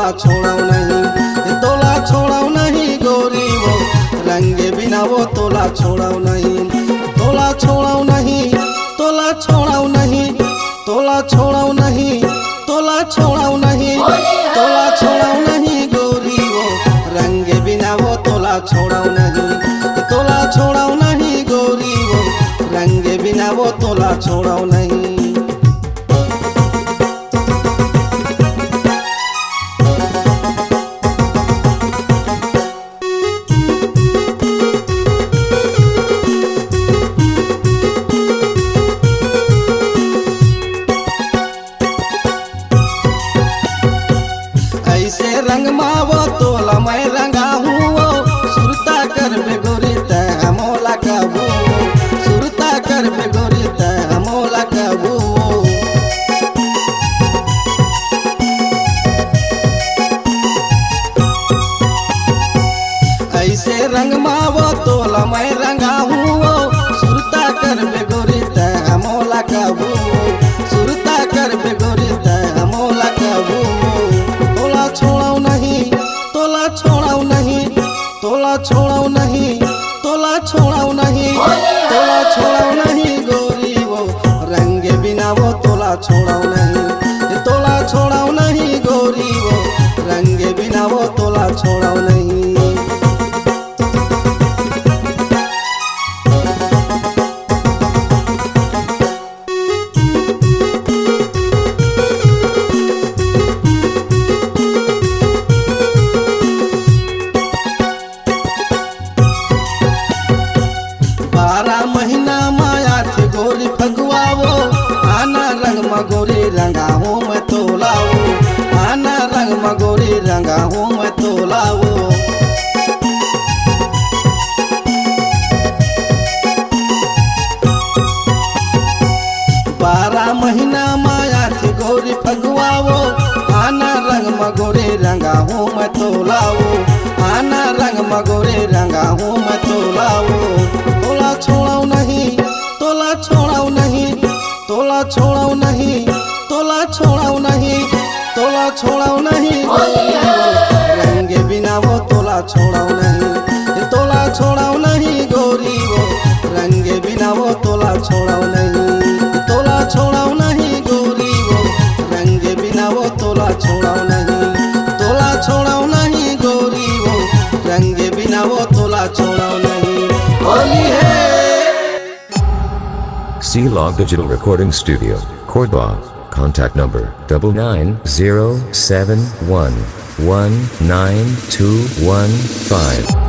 तोला छोड़ाऊ नहीं, तोला छोड़ाऊ नहीं गोरी वो रंगे बिना वो तोला छोड़ाऊ नहीं, तोला छोड़ाऊ नहीं, तोला छोड़ाऊ नहीं, तोला छोड़ाऊ नहीं, तोला छोड़ाऊ नहीं, तोला छोड़ाऊ नहीं गोरी वो रंगे बिना वो तोला छोड़ाऊ नहीं, तोला छोड़ाऊ नहीं गोरी वो रंगे बिना वो तोला छोड़ाऊ नहीं। ऐसे रंग मावो तोला मैं रंगा हूँ वो सुरता कर बेगोरी तय मोला कबू, सुरता कर बेगोरी तय मोला कबू। ऐसे रंग मावो तोला मैं रंगा हूँ वो सुरता कर बेगोरी तय मोला कबू, सुरता कर बेगोरी तय मोला कबू। तोला छोड़ाऊ नहीं, तोला छोड़ाऊ नहीं, तोला छोड़ाऊ नहीं, तोला छोड़ाऊ नहीं, तोला छोड़ाऊ नहीं गोरी वो रंगे बिना वो तोला छोड़ाऊ नहीं, तोला छोड़ाऊ नहीं गोरी वो रंगे बिना वो तोला छोड़ाऊ नहीं। बारह महीना माया थी गोरी फगुआ वो आना रंग मगोरी रंगा हूँ मैं तोला वो, आना रंग मगोरी रंगा हूँ मैं तोला वो। बारह महीना माया थी गोरी फगुआ वो आना रंग मगोरी रंगा हूँ मैं तोला वो, आना रंग मगोरी रंगा हूँ मैं तोला वो। तोला छोड़ाऊ नहीं, तोला छोड़ाऊ नहीं, तोला छोड़ाऊ नहीं, तोला छोड़ाऊ नहीं, तोला छोड़ाऊ नहीं रंगे बिना वो तोला छोड़ाऊ नहीं, तोला छोड़ाऊ नहीं गोरी वो रंगे बिना वो तोला छोड़ाऊ नहीं, तोला छोड़ाऊ नहीं गोरी वो रंगे बिना वो तोला छोड़ाऊ नहीं, तोला छोड़ाऊ नहीं गोरी वो रंगे बिना वो तोला छोड़ाऊ नहीं। होली है। C-Log Digital Recording Studio, Cordoba. Contact number 9907119215.